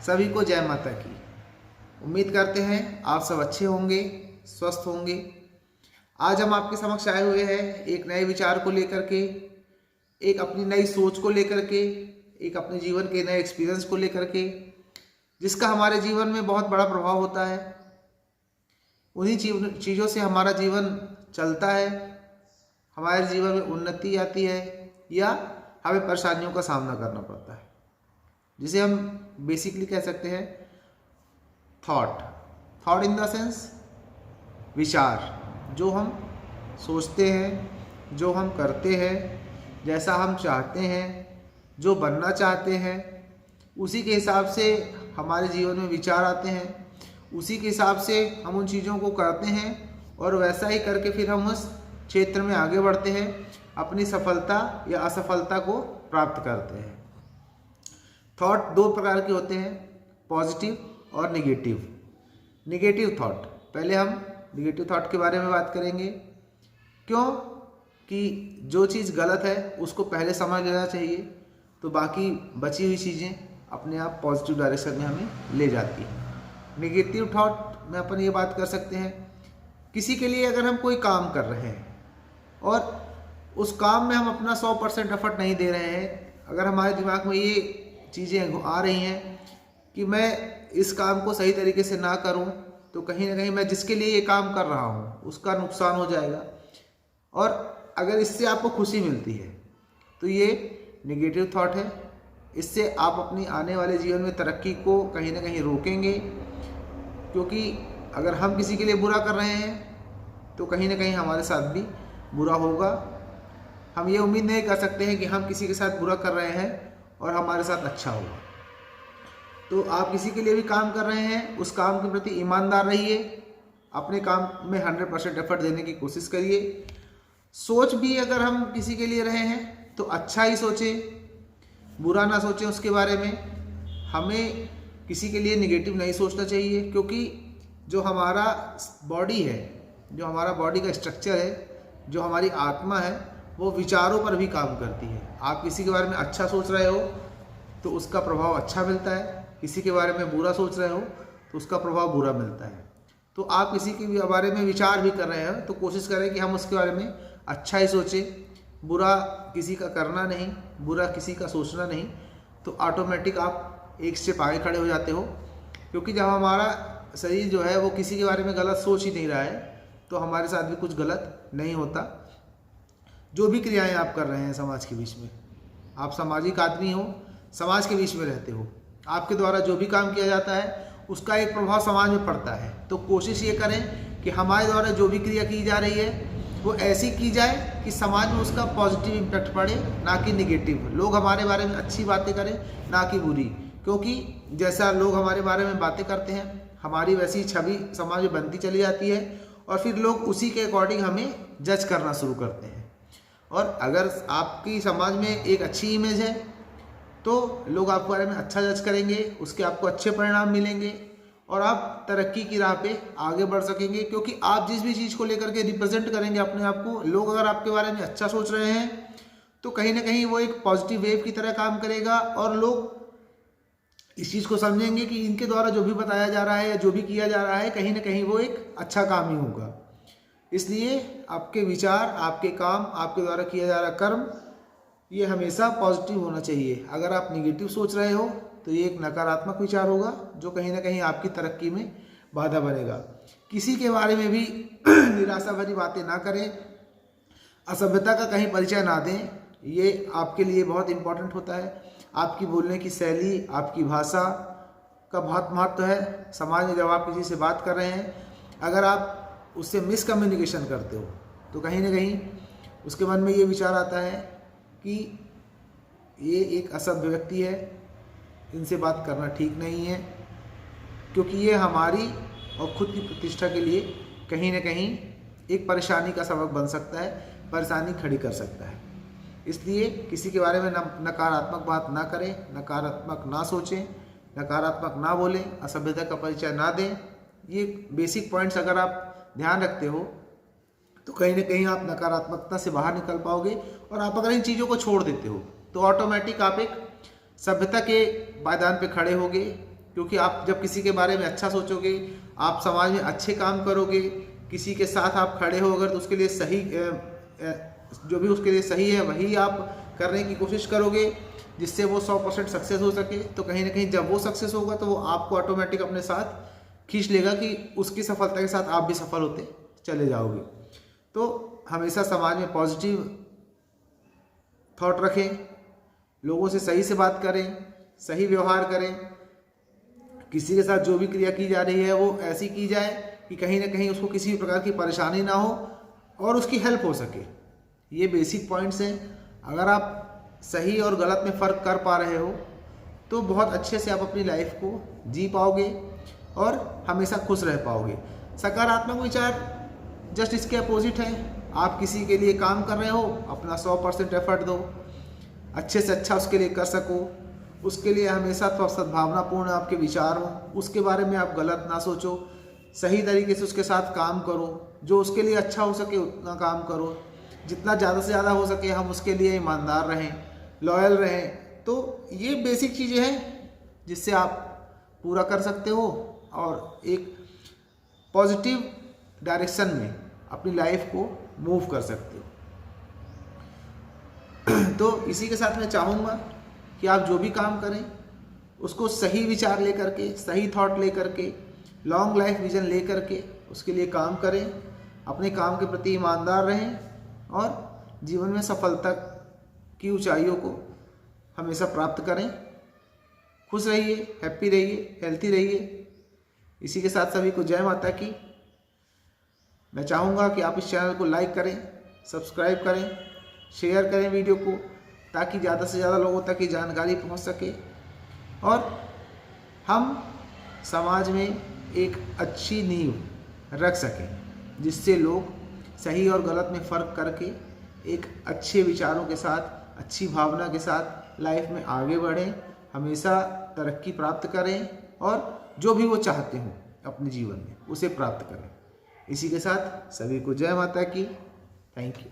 सभी को जय माता की। उम्मीद करते हैं आप सब अच्छे होंगे, स्वस्थ होंगे। आज हम आपके समक्ष आए हुए हैं एक नए विचार को लेकर के, एक अपनी नई सोच को लेकर के, एक अपने जीवन के नए एक्सपीरियंस को लेकर के, जिसका हमारे जीवन में बहुत बड़ा प्रभाव होता है। उन्हीं चीज़ों से हमारा जीवन चलता है, हमारे जीवन में उन्नति आती है या हमें परेशानियों का सामना करना पड़ता है, जिसे हम बेसिकली कह सकते हैं थॉट इन द सेंस विचार। जो हम सोचते हैं, जो हम करते हैं, जैसा हम चाहते हैं, जो बनना चाहते हैं, उसी के हिसाब से हमारे जीवन में विचार आते हैं, उसी के हिसाब से हम उन चीज़ों को करते हैं और वैसा ही करके फिर हम उस क्षेत्र में आगे बढ़ते हैं, अपनी सफलता या असफलता को प्राप्त करते हैं। थॉट दो प्रकार के होते हैं, पॉजिटिव और नेगेटिव। नेगेटिव थॉट, पहले हम नेगेटिव थॉट के बारे में बात करेंगे। क्यों कि जो चीज़ गलत है उसको पहले समझ लेना चाहिए, तो बाकी बची हुई चीज़ें अपने आप पॉजिटिव डायरेक्शन में हमें ले जाती हैं। नेगेटिव थॉट में अपन ये बात कर सकते हैं, किसी के लिए अगर हम कोई काम कर रहे हैं और उस काम में हम अपना 100% एफर्ट नहीं दे रहे हैं, अगर हमारे दिमाग में ये चीज़ें आ रही हैं कि मैं इस काम को सही तरीके से ना करूं, तो कहीं ना कहीं मैं जिसके लिए ये काम कर रहा हूं उसका नुकसान हो जाएगा। और अगर इससे आपको खुशी मिलती है तो ये नेगेटिव थॉट है। इससे आप अपनी आने वाले जीवन में तरक्की को कहीं ना कहीं रोकेंगे, क्योंकि अगर हम किसी के लिए बुरा कर रहे हैं तो कहीं ना कहीं हमारे साथ भी बुरा होगा। हम ये उम्मीद नहीं कर सकते हैं कि हम किसी के साथ बुरा कर रहे हैं और हमारे साथ अच्छा होगा। तो आप किसी के लिए भी काम कर रहे हैं, उस काम के प्रति ईमानदार रहिए, अपने काम में 100% एफर्ट देने की कोशिश करिए। सोच भी अगर हम किसी के लिए रहे हैं तो अच्छा ही सोचें, बुरा ना सोचें उसके बारे में। हमें किसी के लिए नेगेटिव नहीं सोचना चाहिए, क्योंकि जो हमारा बॉडी है, जो हमारा बॉडी का स्ट्रक्चर है, जो हमारी आत्मा है, वो विचारों पर भी काम करती है। आप किसी के बारे में अच्छा सोच रहे हो तो उसका प्रभाव अच्छा मिलता है, किसी के बारे में बुरा सोच रहे हो तो उसका प्रभाव बुरा मिलता है। तो आप किसी के बारे में विचार भी कर रहे हैं तो कोशिश करें कि हम उसके बारे में अच्छा ही सोचें, बुरा किसी का करना नहीं, बुरा किसी का सोचना नहीं। तो ऑटोमेटिक आप एक स्टेप आगे खड़े हो जाते हो, क्योंकि जब हमारा शरीर जो है वो किसी के बारे में गलत सोच ही नहीं रहा है तो हमारे साथ भी कुछ गलत नहीं होता। जो भी क्रियाएं आप कर रहे हैं समाज के बीच में, आप सामाजिक आदमी हो, समाज के बीच में रहते हो, आपके द्वारा जो भी काम किया जाता है उसका एक प्रभाव समाज में पड़ता है। तो कोशिश ये करें कि हमारे द्वारा जो भी क्रिया की जा रही है वो ऐसी की जाए कि समाज में उसका पॉजिटिव इम्पैक्ट पड़े, ना कि निगेटिव। लोग हमारे बारे में अच्छी बातें करें, ना कि बुरी, क्योंकि जैसा लोग हमारे बारे में बातें करते हैं हमारी वैसी छवि समाज में बनती चली जाती है और फिर लोग उसी के अकॉर्डिंग हमें जज करना शुरू करते हैं। और अगर आपकी समाज में एक अच्छी इमेज है तो लोग आपके बारे में अच्छा जज करेंगे, उसके आपको अच्छे परिणाम मिलेंगे और आप तरक्की की राह पे आगे बढ़ सकेंगे, क्योंकि आप जिस भी चीज़ को लेकर के रिप्रेजेंट करेंगे अपने आप को, लोग अगर आपके बारे में अच्छा सोच रहे हैं तो कहीं ना कहीं वो एक पॉजिटिव वेव की तरह काम करेगा और लोग इस चीज़ को समझेंगे कि इनके द्वारा जो भी बताया जा रहा है या जो भी किया जा रहा है कहीं ना कहीं वो एक अच्छा काम ही होगा। इसलिए आपके विचार, आपके काम, आपके द्वारा किया जा रहा कर्म, ये हमेशा पॉजिटिव होना चाहिए। अगर आप नेगेटिव सोच रहे हो तो ये एक नकारात्मक विचार होगा जो कहीं ना कहीं आपकी तरक्की में बाधा बनेगा। किसी के बारे में भी निराशा भरी बातें ना करें, असभ्यता का कहीं परिचय ना दें, ये आपके लिए बहुत इम्पोर्टेंट होता है। आपकी बोलने की शैली, आपकी भाषा का बहुत महत्व है। समाज में जब आप किसी से बात कर रहे हैं, अगर आप उससे मिसकम्युनिकेशन करते हो तो कहीं ना कहीं उसके मन में ये विचार आता है कि ये एक असभ्य व्यक्ति है, इनसे बात करना ठीक नहीं है, क्योंकि ये हमारी और खुद की प्रतिष्ठा के लिए कहीं ना कहीं एक परेशानी का सबब बन सकता है, परेशानी खड़ी कर सकता है। इसलिए किसी के बारे में नकारात्मक बात ना करें, नकारात्मक ना सोचें, नकारात्मक ना बोलें, असभ्यता का परिचय ना दें। ये बेसिक पॉइंट्स अगर आप ध्यान रखते हो तो कहीं ना कहीं आप नकारात्मकता से बाहर निकल पाओगे। और आप अगर इन चीज़ों को छोड़ देते हो तो ऑटोमेटिक आप एक सभ्यता के पायदान पे खड़े होगे, क्योंकि आप जब किसी के बारे में अच्छा सोचोगे, आप समाज में अच्छे काम करोगे, किसी के साथ आप खड़े हो अगर तो उसके लिए सही जो भी उसके लिए सही है वही आप करने की कोशिश करोगे, जिससे वो 100% सक्सेस हो सके। तो कहीं ना कहीं जब वो सक्सेस होगा तो वो आपको ऑटोमेटिक अपने साथ खींच लेगा कि उसकी सफलता के साथ आप भी सफल होते चले जाओगे। तो हमेशा समाज में पॉजिटिव थॉट रखें, लोगों से सही से बात करें, सही व्यवहार करें, किसी के साथ जो भी क्रिया की जा रही है वो ऐसी की जाए कि कहीं ना कहीं उसको किसी भी प्रकार की परेशानी ना हो और उसकी हेल्प हो सके। ये बेसिक पॉइंट्स हैं। अगर आप सही और गलत में फ़र्क कर पा रहे हो तो बहुत अच्छे से आप अपनी लाइफ को जी पाओगे और हमेशा खुश रह पाओगे। सकारात्मक विचार जस्ट इसके अपोजिट है। आप किसी के लिए काम कर रहे हो, अपना 100% एफर्ट दो, अच्छे से अच्छा उसके लिए कर सको, उसके लिए हमेशा तो सद्भावनापूर्ण आपके विचार हो, उसके बारे में आप गलत ना सोचो, सही तरीके से उसके साथ काम करो, जो उसके लिए अच्छा हो सके उतना काम करो, जितना ज़्यादा से ज़्यादा हो सके हम उसके लिए ईमानदार रहें, लॉयल रहें। तो ये बेसिक चीज़ें हैं जिससे आप पूरा कर सकते हो और एक पॉजिटिव डायरेक्शन में अपनी लाइफ को मूव कर सकते हो। तो इसी के साथ मैं चाहूँगा कि आप जो भी काम करें उसको सही विचार लेकर के, सही थॉट लेकर के, लॉन्ग लाइफ विजन लेकर के उसके लिए काम करें, अपने काम के प्रति ईमानदार रहें और जीवन में सफलता की ऊंचाइयों को हमेशा प्राप्त करें। खुश रहिए, हैप्पी रहिए, हेल्थी रहिए। इसी के साथ सभी को जय माता की। मैं चाहूँगा कि आप इस चैनल को लाइक करें, सब्सक्राइब करें, शेयर करें वीडियो को, ताकि ज़्यादा से ज़्यादा लोगों तक ये जानकारी पहुँच सके और हम समाज में एक अच्छी नींव रख सकें, जिससे लोग सही और गलत में फ़र्क करके एक अच्छे विचारों के साथ, अच्छी भावना के साथ लाइफ में आगे बढ़ें, हमेशा तरक्की प्राप्त करें और जो भी वो चाहते हों अपने जीवन में उसे प्राप्त करें। इसी के साथ सभी को जय माता की। Thank you.